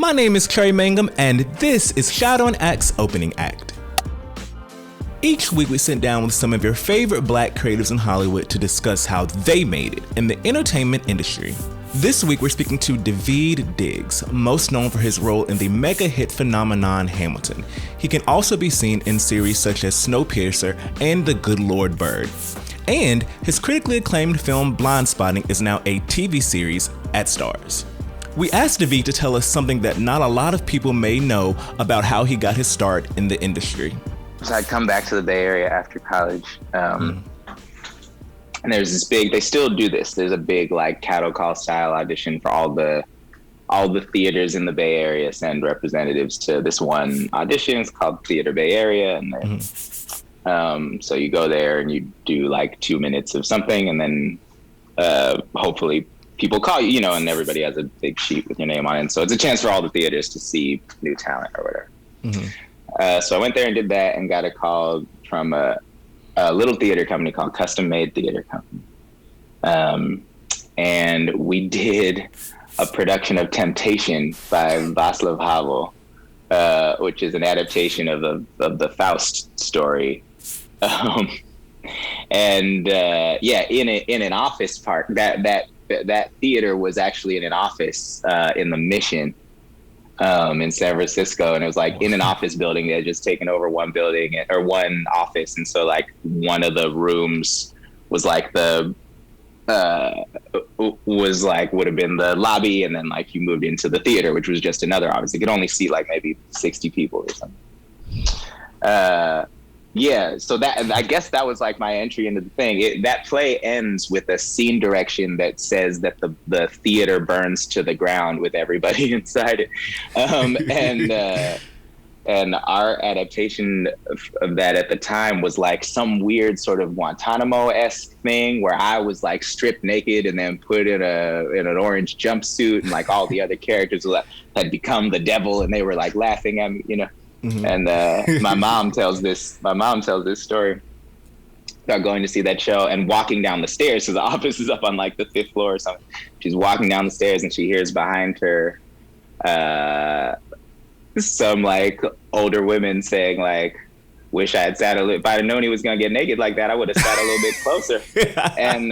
My name is Trey Mangum, and this is Shot on Act's Opening Act. Each week we sit down with some of your favorite black creatives in Hollywood to discuss how they made it in the entertainment industry. This week we're speaking to Daveed Diggs, most known for his role in the mega hit phenomenon Hamilton. He can also be seen in series such as Snowpiercer and The Good Lord Bird. And his critically acclaimed film Blindspotting is now a TV series at Starz. We asked Daveed to tell us something that not a lot of people may know about how he got his start in the industry. So I'd come back to the Bay Area after college, and there's this big, they still do this, there's a big like cattle call style audition for all the theaters in the Bay Area send representatives to this one audition. It's called Theater Bay Area, and then so you go there and you do like 2 minutes of something, and then hopefully people call you, and everybody has a big sheet with your name on it. And so it's a chance for all the theaters to see new talent or whatever. So I went there and did that and got a call from a little theater company called Custom Made Theater Company. And we did a production of Temptation by Václav Havel, which is an adaptation of the Faust story. In an office park, that theater was actually in an office in the Mission in San Francisco, and it was like in an office building. They had just taken over one building or one office, and so like one of the rooms was like would have been the lobby, and then like you moved into the theater, which was just another office. It could only seat like maybe 60 people or something. So that, I guess that was like my entry into the thing. That play ends with a scene direction that says that the theater burns to the ground with everybody inside it. And our adaptation of that at the time was like some weird sort of Guantanamo-esque thing where I was like stripped naked and then put in an orange jumpsuit, and like all the other characters had become the devil, and they were like laughing at me, And my mom tells this story about going to see that show and walking down the stairs. So the office is up on like the 5th floor or something. She's walking down the stairs and she hears behind her some like older women saying like, "Wish I had sat if I'd known he was gonna get naked like that, I would have sat a little bit closer." And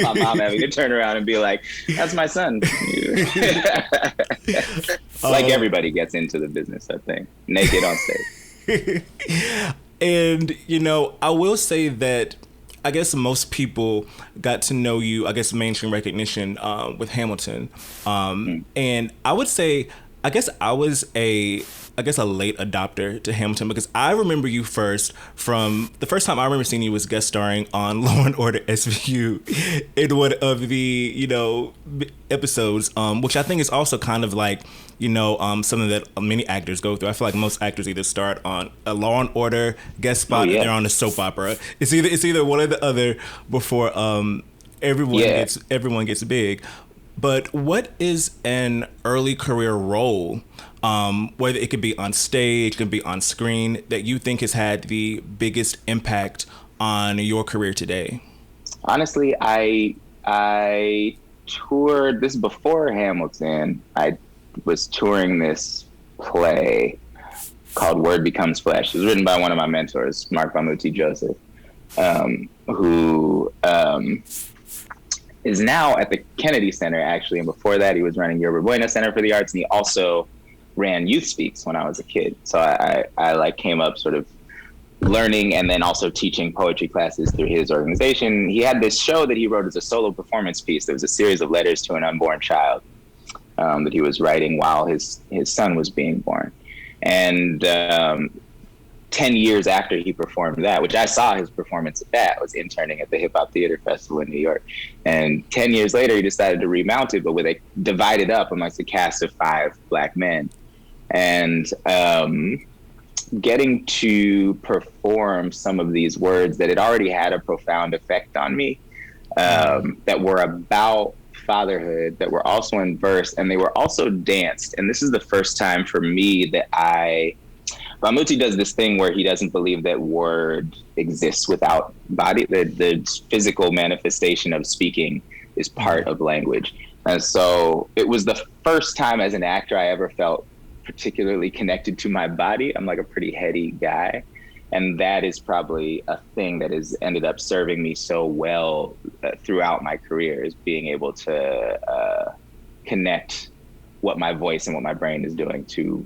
my mom having to turn around and be like, "That's my son." Like everybody gets into the business of thing, naked on stage. And, I will say that I guess most people got to know you, I guess mainstream recognition with Hamilton. And I would say, I guess I was a late adopter to Hamilton, because I remember you from the first time I remember seeing you was guest starring on Law and Order SVU in one of the, episodes, which I think is also kind of like, something that many actors go through. I feel like most actors either start on a Law and Order guest spot or they're on a soap opera. It's either one or the other before everyone gets big. But what is an early career role, whether it could be on stage, it could be on screen, that you think has had the biggest impact on your career today? Honestly, I toured this before Hamilton. I was touring this play called Word Becomes Flesh. It was written by one of my mentors, Mark Bamuti Joseph, who is now at the Kennedy Center, actually. And before that, he was running Yerba Buena Center for the Arts, and he also ran Youth Speaks when I was a kid. So I like came up sort of learning and then also teaching poetry classes through his organization. He had this show that he wrote as a solo performance piece. There was a series of letters to an unborn child that he was writing while his son was being born. And 10 years after he performed that, which I saw his performance at that, I was interning at the Hip Hop Theater Festival in New York. And 10 years later, he decided to remount it, but with a divided up amongst a cast of 5 Black men. And getting to perform some of these words that had already had a profound effect on me, that were about fatherhood, that were also in verse, and they were also danced. And this is the first time for me that Bamuti does this thing where he doesn't believe that word exists without body. The physical manifestation of speaking is part of language. And so it was the first time as an actor I ever felt particularly connected to my body. I'm like a pretty heady guy. And that is probably a thing that has ended up serving me so well throughout my career, is being able to connect what my voice and what my brain is doing to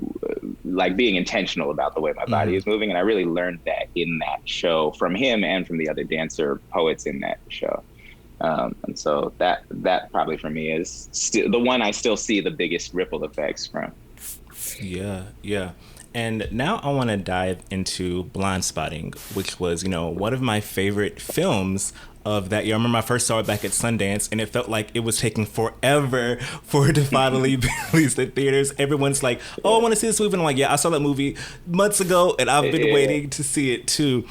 like being intentional about the way my body is moving. And I really learned that in that show from him and from the other dancer poets in that show. And so that probably for me is still the one I still see the biggest ripple effects from. Yeah, yeah. And now I want to dive into Blindspotting, which was, one of my favorite films of that year. I remember I first saw it back at Sundance, and it felt like it was taking forever for it to finally be released in theaters. Everyone's like, "Oh, I want to see this movie," and I'm like, "Yeah, I saw that movie months ago, and I've been waiting to see it too."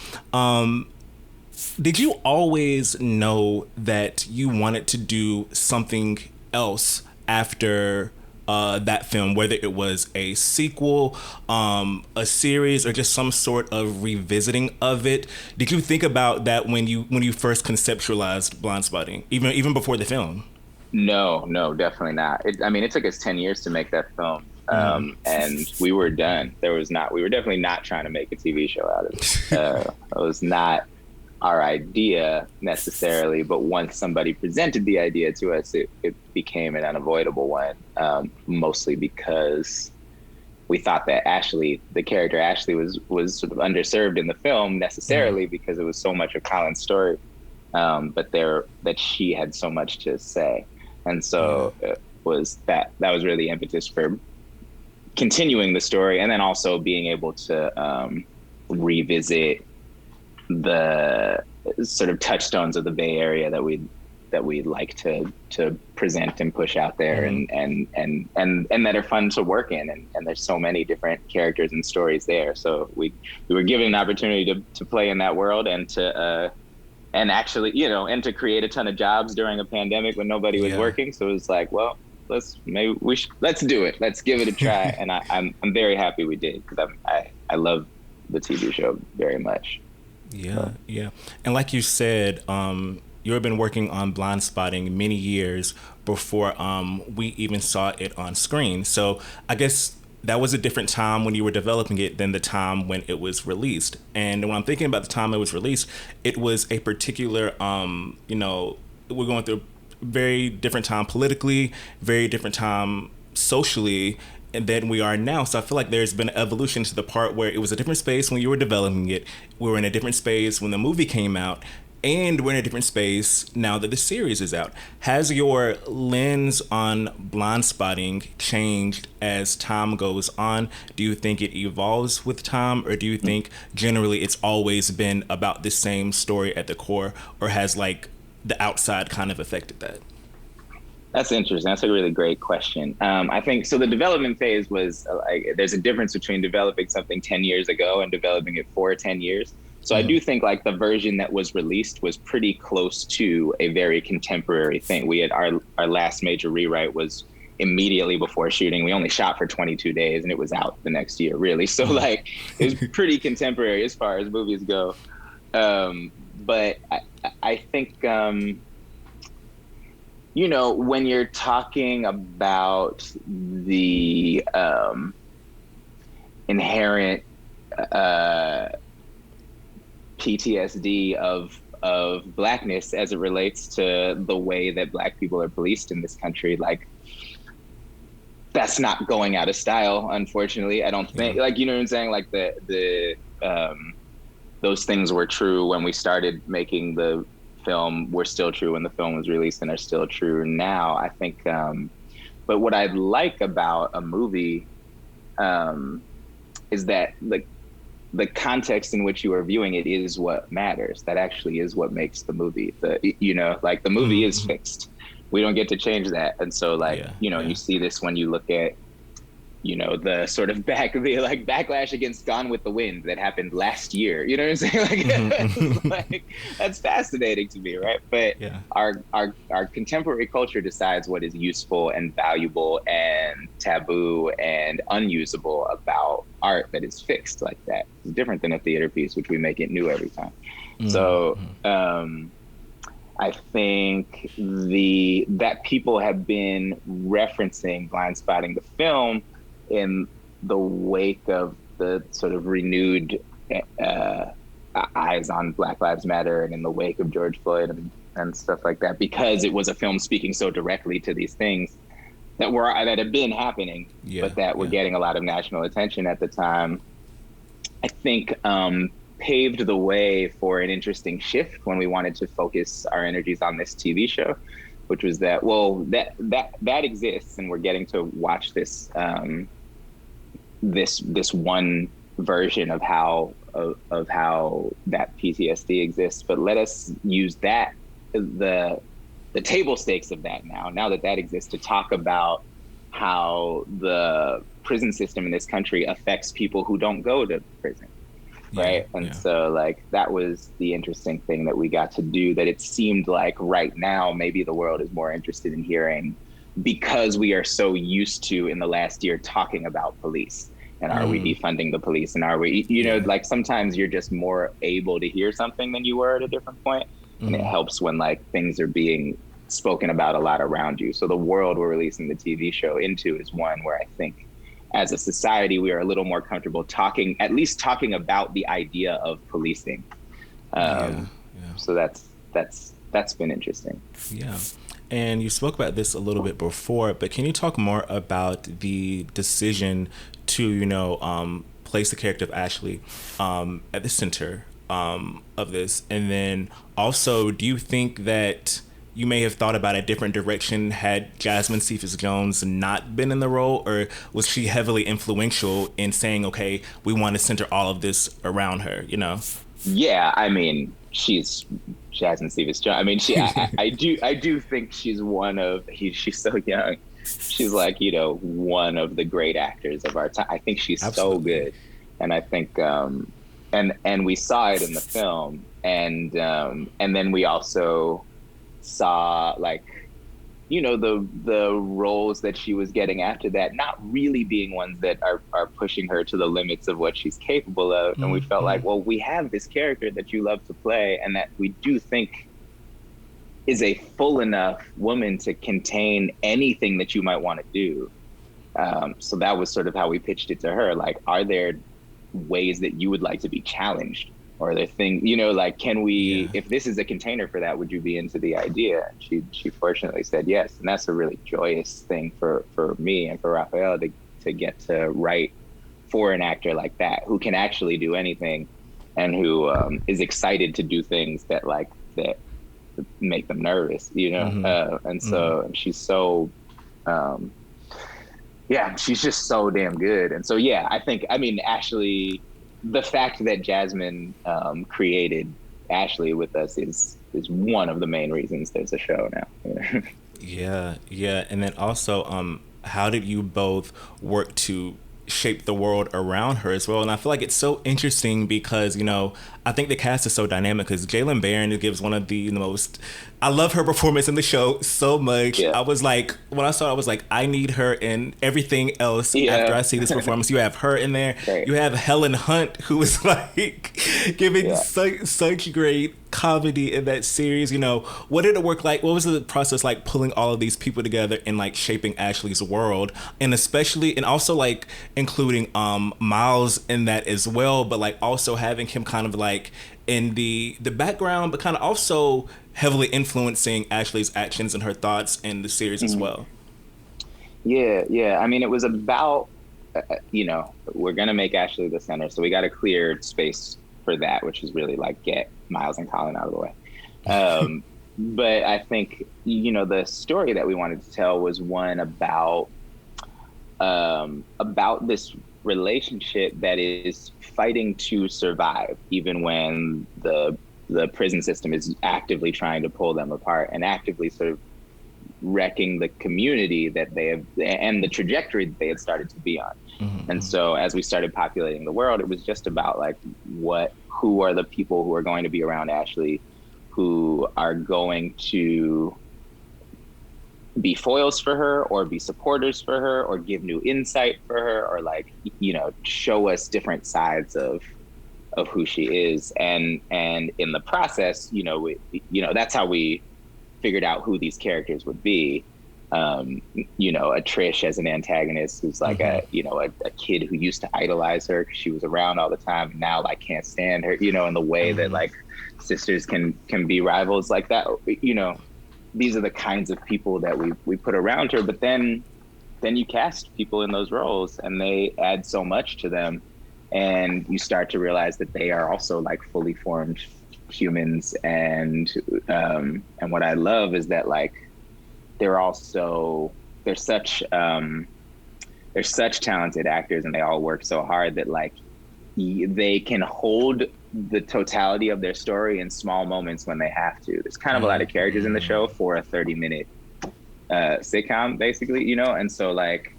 Did you always know that you wanted to do something else after that film, whether it was a sequel, a series, or just some sort of revisiting of it? Did you think about that when you first conceptualized Blindspotting, even before the film? No, definitely not. It took us 10 years to make that film. And we were done. We were definitely not trying to make a TV show out of it. It was not our idea necessarily, but once somebody presented the idea to us, it became an unavoidable one, mostly because we thought that the character Ashley was sort of underserved in the film necessarily because it was so much of Colin's story, but that she had so much to say. And so it was that was really the impetus for continuing the story, and then also being able to revisit the sort of touchstones of the Bay Area that we'd like to present and push out there, and that are fun to work in, and there's so many different characters and stories there. So we were given an opportunity to play in that world, and to and actually and to create a ton of jobs during a pandemic when nobody was working. So it was like, well, let's do it. Let's give it a try. And I'm very happy we did, because I love the TV show very much. Yeah. And like you said, you have been working on Blindspotting many years before we even saw it on screen. So I guess that was a different time when you were developing it than the time when it was released. And when I'm thinking about the time it was released, it was a particular, we're going through a very different time politically, very different time socially, and then we are now. So I feel like there's been an evolution to the part where it was a different space when you were developing it. We were in a different space when the movie came out, and we're in a different space now that the series is out. Has your lens on Blindspotting changed as time goes on? Do you think it evolves with time, or do you think generally it's always been about the same story at the core, or has like the outside kind of affected that? That's interesting. That's a really great question. I think so. The development phase was there's a difference between developing something 10 years ago and developing it for 10 years. So I do think like the version that was released was pretty close to a very contemporary thing. We had our last major rewrite was immediately before shooting. We only shot for 22 days and it was out the next year, really. So like it was pretty contemporary as far as movies go. But I think, when you're talking about the inherent PTSD of Blackness as it relates to the way that Black people are policed in this country, like that's not going out of style, unfortunately. I don't think, like, you know what I'm saying? Like the those things were true when we started making the film, were still true when the film was released, and are still true now, I think. But what I like about a movie is that the context in which you are viewing it is what matters. That actually is what makes the movie. The movie is fixed. We don't get to change that. And so you see this when you look at, the sort of backlash against Gone with the Wind that happened last year. You know what I'm saying? Like that's fascinating to me, right? But our contemporary culture decides what is useful and valuable and taboo and unusable about art that is fixed like that. It's different than a theater piece, which we make it new every time. So I think that people have been referencing Blindspotting the film in the wake of the sort of renewed uh, eyes on Black Lives Matter, and in the wake of George Floyd and stuff like that, because it was a film speaking so directly to these things that had been happening, Yeah, but that were yeah. getting a lot of national attention at the time. I think paved the way for an interesting shift when we wanted to focus our energies on this TV show, which was that, well, that exists, and we're getting to watch this this one version of how that PTSD exists. But let us use that, the table stakes of that now that exists, to talk about how the prison system in this country affects people who don't go to prison. Yeah, Right. And yeah. so like that was the interesting thing that we got to do, that it seemed like right now maybe the world is more interested in hearing, because we are so used to in the last year talking about police, and are we defunding the police, and are we, Yeah. like sometimes you're just more able to hear something than you were at a different point. And it helps when like things are being spoken about a lot around you. So the world we're releasing the TV show into is one where I think as a society, we are a little more comfortable at least talking about the idea of policing. Yeah, yeah. So that's been interesting. Yeah. And you spoke about this a little bit before, but can you talk more about the decision to, place the character of Ashley at the center of this? And then also, do you think that you may have thought about a different direction had Jasmine Cephas Jones not been in the role, or was she heavily influential in saying, okay, we want to center all of this around her, Yeah, I mean, she's Jasmine Stevens. I mean, I do think she's she's so young. She's like, one of the great actors of our time. I think she's so Absolutely. good. And I think, and we saw it in the film, and then we also saw like, the roles that she was getting after that not really being ones that are pushing her to the limits of what she's capable of. And we felt like, well, we have this character that you love to play, and that we do think is a full enough woman to contain anything that you might want to do. So that was sort of how we pitched it to her. Like, are there ways that you would like to be challenged? Or are there things, like, can we, if this is a container for that, would you be into the idea? And she fortunately said yes. And that's a really joyous thing for me and for Raphael to get to write for an actor like that, who can actually do anything, and who is excited to do things that make them nervous, and so she's so, she's just so damn good. And so, Ashley, the fact that Jasmine created Ashley with us is one of the main reasons there's a show now. Yeah, yeah. And then also, how did you both work to shape the world around her as well? And I feel like it's so interesting because, I think the cast is so dynamic, because Jalen Barron gives one of the most, I love her performance in the show so much. Yeah. I was like, when I saw it, I was like, I need her in everything else after I see this performance. You have her in there. Right. You have Helen Hunt, who is like giving such great comedy in that series. What did it work like? What was the process like pulling all of these people together and like shaping Ashley's world, and especially, and also like including Miles in that as well, but like also having him kind of like in the background, but kind of also heavily influencing Ashley's actions and her thoughts in the series as well. Yeah. I mean, it was about, we're going to make Ashley the center. So we got to clear space for that, which is really like get Miles and Colin out of the way. But I think, the story that we wanted to tell was one about this relationship that is fighting to survive, even when the prison system is actively trying to pull them apart and actively sort of wrecking the community that they have and the trajectory that they had started to be on. And so as we started populating the world, it was just about like, who are the people who are going to be around Ashley, who are going to be foils for her, or be supporters for her, or give new insight for her, or like, show us different sides of who she is. And in the process, that's how we figured out who these characters would be. A Trish as an antagonist who's like a kid who used to idolize her because she was around all the time, and now like can't stand her, in the way that like sisters can be rivals like that. These are the kinds of people that we put around her, but then you cast people in those roles and they add so much to them, and you start to realize that they are also like fully formed humans. And what I love is that like they're such talented actors, and they all work so hard that like they can hold the totality of their story in small moments when they have to. There's kind of a lot of characters in the show for a 30-minute sitcom, basically, and so like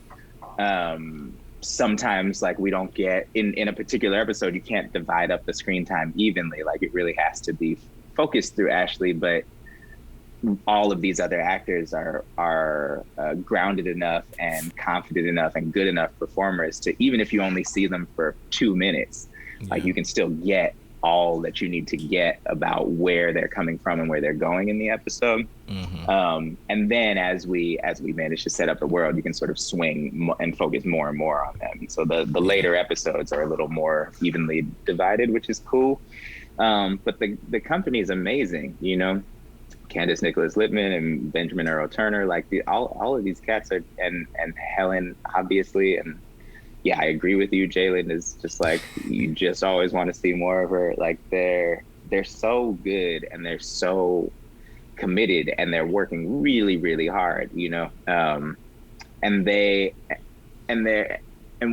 sometimes like we don't get in a particular episode, you can't divide up the screen time evenly. Like it really has to be focused through Ashley, but all of these other actors are grounded enough and confident enough and good enough performers to, even if you only see them for 2 minutes, like you can still get all that you need to get about where they're coming from and where they're going in the episode. And then as we manage to set up the world, you can sort of swing and focus more and more on them. So the later episodes are a little more evenly divided, which is cool. But the company is amazing, Candace Nicholas Littman and Benjamin Earl Turner, like all of these cats are, and Helen, obviously. And yeah, I agree with you. Jalen is just like, you just always want to see more of her. Like they're so good and they're so committed and they're working really, really hard, and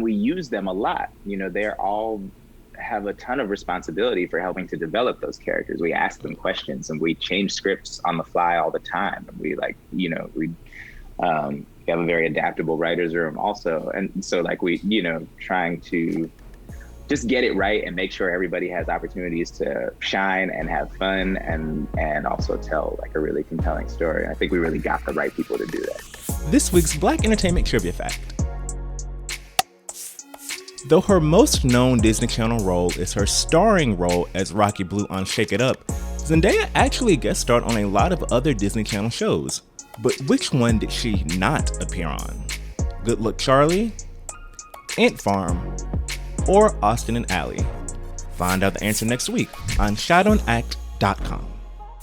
we use them a lot. They're all have a ton of responsibility for helping to develop those characters. We ask them questions and we change scripts on the fly all the time. And we have a very adaptable writer's room also. And so like we, trying to just get it right and make sure everybody has opportunities to shine and have fun and also tell like a really compelling story. I think we really got the right people to do that. This week's Black Entertainment Trivia Fact. Though her most known Disney Channel role is her starring role as Rocky Blue on Shake It Up, Zendaya actually guest starred on a lot of other Disney Channel shows. But which one did she not appear on? Good Luck Charlie, Ant Farm, or Austin and Ally? Find out the answer next week on ShotOnAct.com.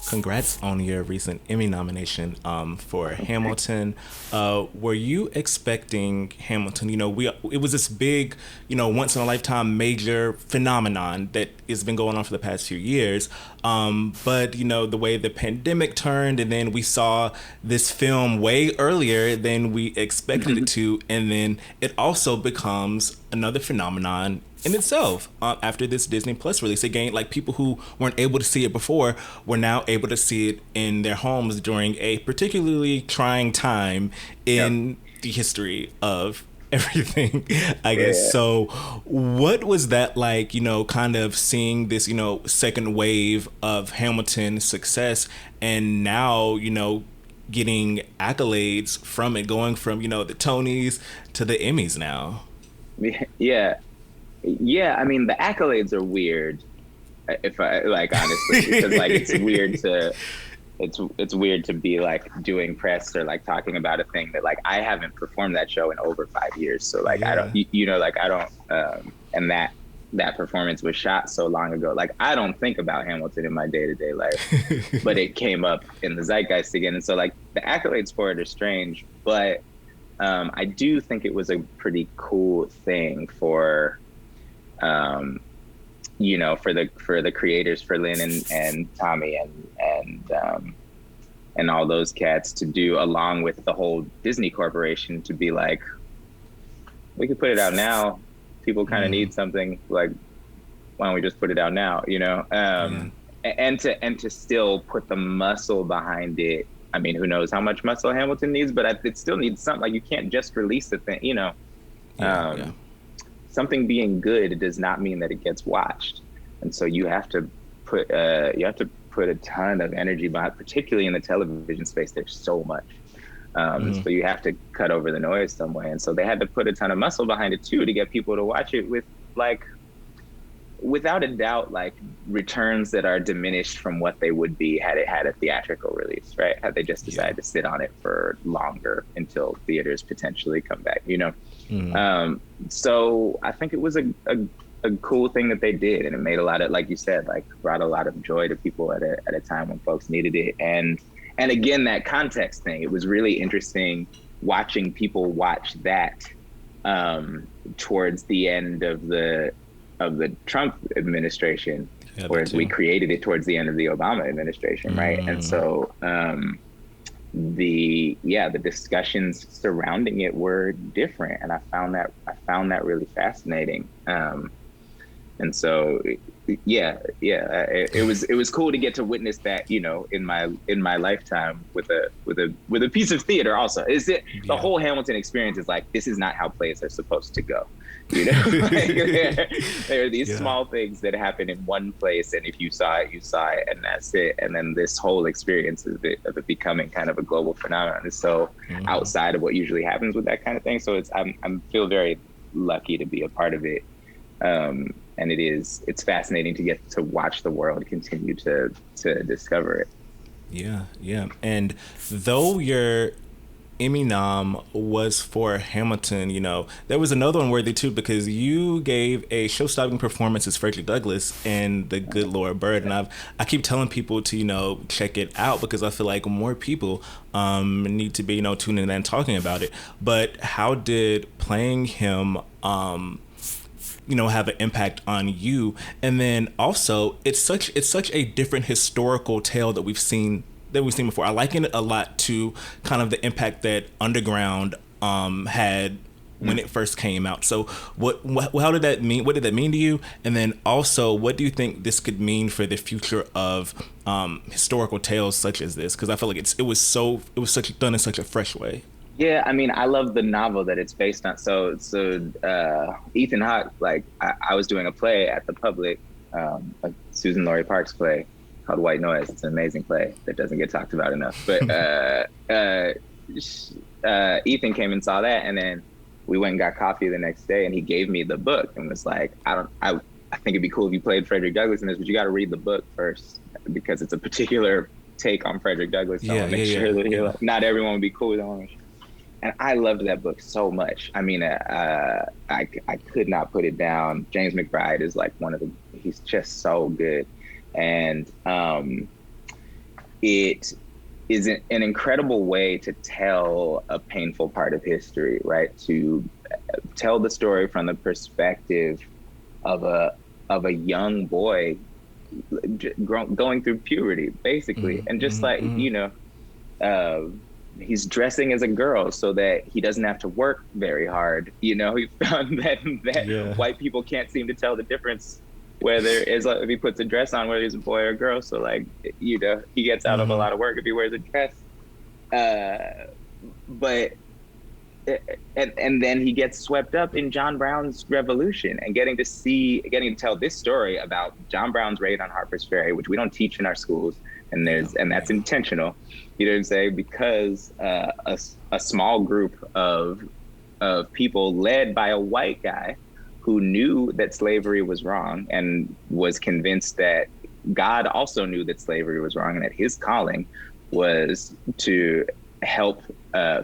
Congrats on your recent Emmy nomination for Hamilton. Were you expecting Hamilton? It was this big, once in a lifetime major phenomenon that has been going on for the past few years. But the way the pandemic turned, and then we saw this film way earlier than we expected it to, and then it also becomes another phenomenon in itself after this Disney Plus release. Again, like people who weren't able to see it before were now able to see it in their homes during a particularly trying time in the history of everything, I guess. So what was that like, kind of seeing this, second wave of Hamilton success, and now, getting accolades from it, going from, the Tonys to the Emmys now? Yeah, I mean, the accolades are weird, if I like, honestly, because like it's weird to be like doing press or like talking about a thing that like I haven't performed that show in over 5 years. So like I don't, I don't, and that performance was shot so long ago. Like I don't think about Hamilton in my day-to-day life, but it came up in the zeitgeist again. And so like the accolades for it are strange, but I do think it was a pretty cool thing for for the creators, for Lynn and Tommy and all those cats to do, along with the whole Disney Corporation, to be like, we could put it out now. People kind of need something, like, why don't we just put it out now? And to still put the muscle behind it. I mean, who knows how much muscle Hamilton needs, but it still needs something. Like, you can't just release the thing, Something being good does not mean that it gets watched, and so you have to put a ton of energy behind, particularly in the television space. There's so much, so you have to cut over the noise some way, and so they had to put a ton of muscle behind it too to get people to watch it with like without a doubt, like returns that are diminished from what they would be had it had a theatrical release, right? Had they just decided to sit on it for longer until theaters potentially come back, you know? So I think it was a cool thing that they did, and it made a lot of, like you said, like brought a lot of joy to people at a time when folks needed it. And again, that context thing, it was really interesting watching people watch that towards the end of the Trump administration, whereas we created it towards the end of the Obama administration, right? And so the discussions surrounding it were different, and I found that really fascinating. And so it was cool to get to witness that, you know, in my lifetime with a piece of theater. Also, the whole Hamilton experience is like, this is not how plays are supposed to go, you know. Like, there are these small things that happen in one place, and if you saw it, you saw it, and that's it. And then this whole experience of it becoming kind of a global phenomenon is so outside of what usually happens with that kind of thing. So I feel very lucky to be a part of it. And it's fascinating to get to watch the world continue to discover it. Yeah. And though your Emmy nom was for Hamilton, you know, there was another one worthy too, because you gave a show-stopping performance as Frederick Douglass in The Good Lord Bird, and I keep telling people to, you know, check it out, because I feel like more people need to be, you know, tuning in and talking about it. But how did playing him you know, have an impact on you? And then also, it's such a different historical tale that we've seen before. I liken it a lot to kind of the impact that Underground had when it first came out. So how did that mean? What did that mean to you? And then also, what do you think this could mean for the future of historical tales such as this? Because I feel like it was done in such a fresh way. Yeah, I mean, I love the novel that it's based on. So Ethan Hawke, like I was doing a play at the Public, a Susan Laurie Parks play called White Noise. It's an amazing play that doesn't get talked about enough. But Ethan came and saw that, and then we went and got coffee the next day, and he gave me the book and was like, I think it'd be cool if you played Frederick Douglass in this, but you got to read the book first, because it's a particular take on Frederick Douglass. So I want to make sure that you're like, not everyone would be cool with it. And I loved that book so much. I mean, I could not put it down. James McBride is like he's just so good. And it is an incredible way to tell a painful part of history, right? To tell the story from the perspective of a young boy going through puberty, basically. And just like, you know, he's dressing as a girl so that he doesn't have to work very hard. You know, he found that white people can't seem to tell the difference whether it's like, if he puts a dress on, whether he's a boy or a girl. So like, you know, he gets out of a lot of work if he wears a dress. But then he gets swept up in John Brown's revolution, and getting to tell this story about John Brown's raid on Harper's Ferry, which we don't teach in our schools. And that's intentional, you know what I'm saying? Because a small group of people led by a white guy who knew that slavery was wrong and was convinced that God also knew that slavery was wrong and that his calling was to help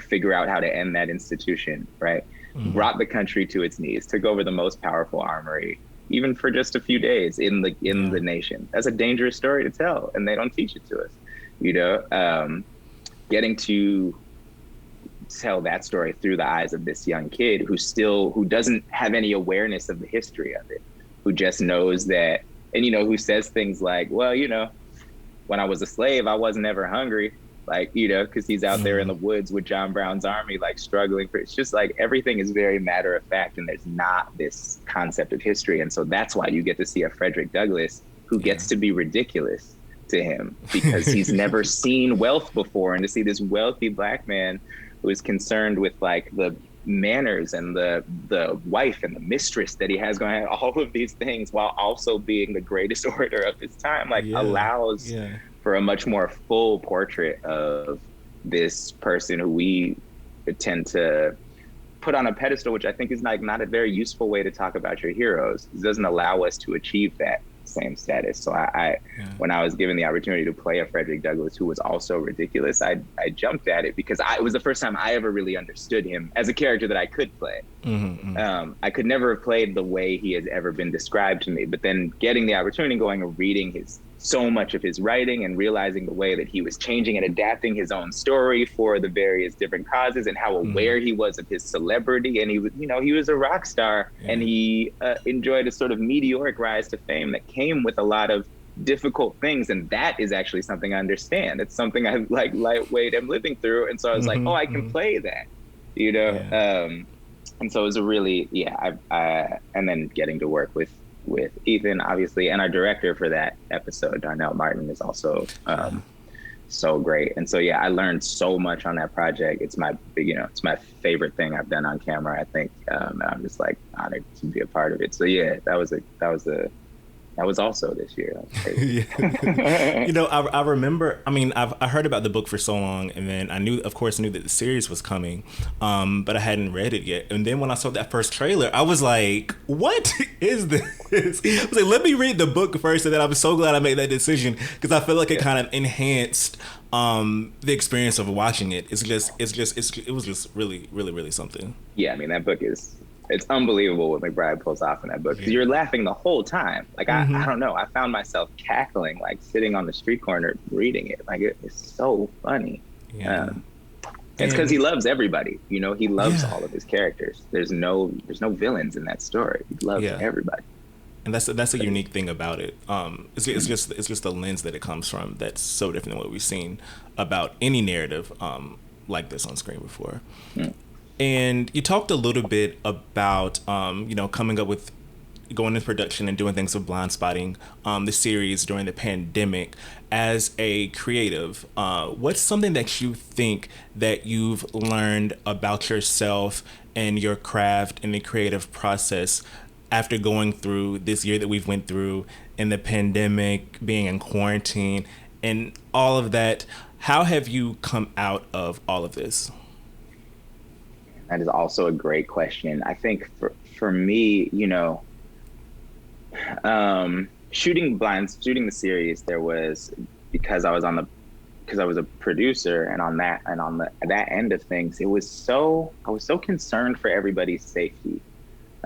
figure out how to end that institution, right? Brought the country to its knees, took over the most powerful armory, even for just a few days in the nation. That's a dangerous story to tell, and they don't teach it to us, you know. Getting to tell that story through the eyes of this young kid who doesn't have any awareness of the history of it, who just knows that, and you know, who says things like, well, you know, when I was a slave, I wasn't ever hungry. Like, you know, because he's out there in the woods with John Brown's army, like struggling for, it's just like everything is very matter of fact, and there's not this concept of history. And so that's why you get to see a Frederick Douglass who gets to be ridiculous to him, because he's never seen wealth before. And to see this wealthy black man who is concerned with like the manners and the wife and the mistress that he has going on, all of these things, while also being the greatest orator of his time, like allows for a much more full portrait of this person who we tend to put on a pedestal, which I think is like not a very useful way to talk about your heroes. It doesn't allow us to achieve that same status. So when I was given the opportunity to play a Frederick Douglass who was also ridiculous, I jumped at it because it was the first time I ever really understood him as a character that I could play. I could never have played the way he has ever been described to me, but then getting the opportunity, going and reading so much of his writing and realizing the way that he was changing and adapting his own story for the various different causes, and how aware he was of his celebrity. And he was a rock star, and he enjoyed a sort of meteoric rise to fame that came with a lot of difficult things. And that is actually something I understand. It's something I like lightweight I'm living through. And so I was like, oh, I can play that, and so it was a really, and then getting to work with Ethan, obviously, and our director for that episode, Darnell Martin, is also so great. And so, I learned so much on that project. It's my favorite thing I've done on camera, I think. And I'm just like honored to be a part of it. So that was also this year. I remember, I heard about the book for so long, and then I knew that the series was coming, but I hadn't read it yet. And then when I saw that first trailer, I was like, what is this? I was like, let me read the book first. And then I was so glad I made that decision, because I feel like it kind of enhanced the experience of watching it. It was just really, really, really something. Yeah, that book it's unbelievable what McBride pulls off in that book, because you're laughing the whole time. Like, I don't know, I found myself cackling, like sitting on the street corner reading it. Like, it's so funny. It's because he loves everybody. He loves all of his characters. There's no villains in that story. He loves everybody. And that's a unique thing about it. It's just the lens that it comes from that's so different than what we've seen about any narrative like this on screen before. And you talked a little bit about, coming up with going into production and doing things with Blindspotting, the series during the pandemic. As a creative, what's something that you think that you've learned about yourself and your craft and the creative process after going through this year that we've went through, in the pandemic, being in quarantine, and all of that? How have you come out of all of this? That is also a great question. I think for me, shooting the series, there was, because I was a producer, and on that end of things, I was so concerned for everybody's safety.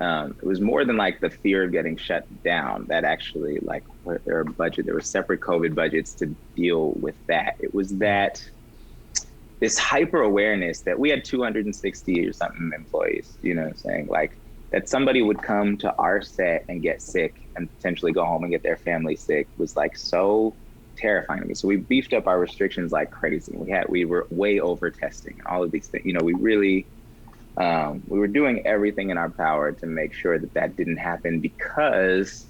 It was more than like the fear of getting shut down. That actually, like, there were separate COVID budgets to deal with that. It was that this hyper awareness that we had 260 or something employees, what I'm saying? Like, that somebody would come to our set and get sick and potentially go home and get their family sick was like so terrifying to me. So we beefed up our restrictions like crazy. We were way over testing and all of these things. We really, we were doing everything in our power to make sure that didn't happen, because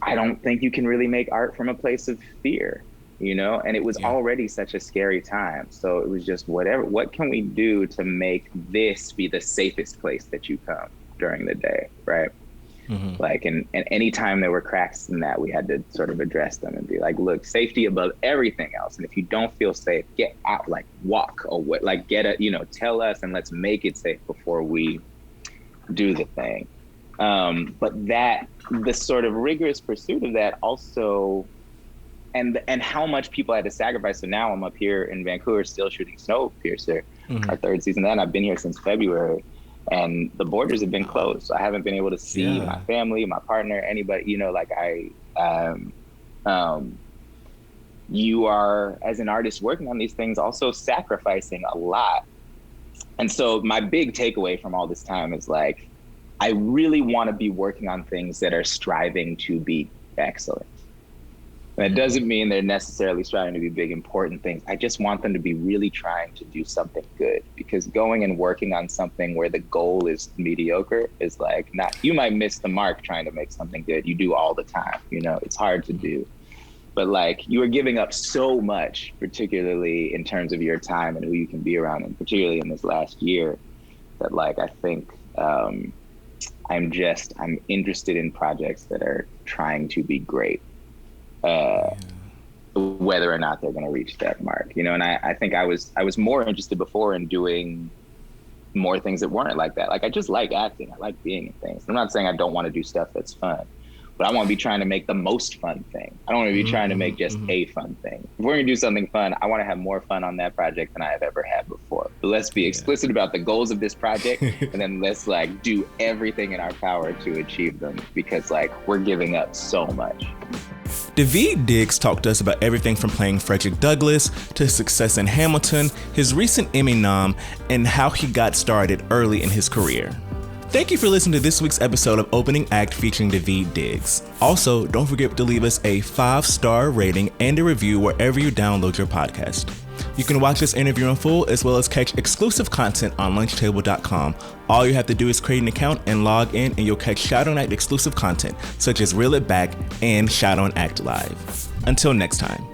I don't think you can really make art from a place of fear. And it was already such a scary time. So it was just what can we do to make this be the safest place that you come during the day, right? Like, and any time there were cracks in that, we had to sort of address them and be like, look, safety above everything else. And if you don't feel safe, get out, like walk away, like tell us, and let's make it safe before we do the thing. But the sort of rigorous pursuit of that also, and how much people had to sacrifice. So now I'm up here in Vancouver still shooting Snowpiercer, our third season. I've been here since February, and the borders have been closed. So I haven't been able to see my family, my partner, anybody. You are, as an artist working on these things, also sacrificing a lot. And so my big takeaway from all this time is like, I really want to be working on things that are striving to be excellent. That doesn't mean they're necessarily striving to be big, important things. I just want them to be really trying to do something good, because going and working on something where the goal is mediocre is like, you might miss the mark trying to make something good. You do all the time, it's hard to do. But like, you are giving up so much, particularly in terms of your time and who you can be around, and particularly in this last year, that like, I think I'm interested in projects that are trying to be great. Whether or not they're going to reach that mark, and I think I was more interested before in doing more things that weren't like that. Like, I just like acting. I like being in things. I'm not saying I don't want to do stuff that's fun, but I want to be trying to make the most fun thing. I don't want to be trying to make just a fun thing. If we're going to do something fun, I want to have more fun on that project than I have ever had before. But let's be explicit about the goals of this project, and then let's like do everything in our power to achieve them, because like we're giving up so much. Daveed Diggs talked to us about everything from playing Frederick Douglass to his success in Hamilton, his recent Emmy nom, and how he got started early in his career. Thank you for listening to this week's episode of Opening Act featuring Daveed Diggs. Also, don't forget to leave us a 5-star rating and a review wherever you download your podcast. You can watch this interview in full as well as catch exclusive content on lunchtable.com. All you have to do is create an account and log in, and you'll catch Shout On Act exclusive content such as Reel It Back and Shout On Act Live. Until next time.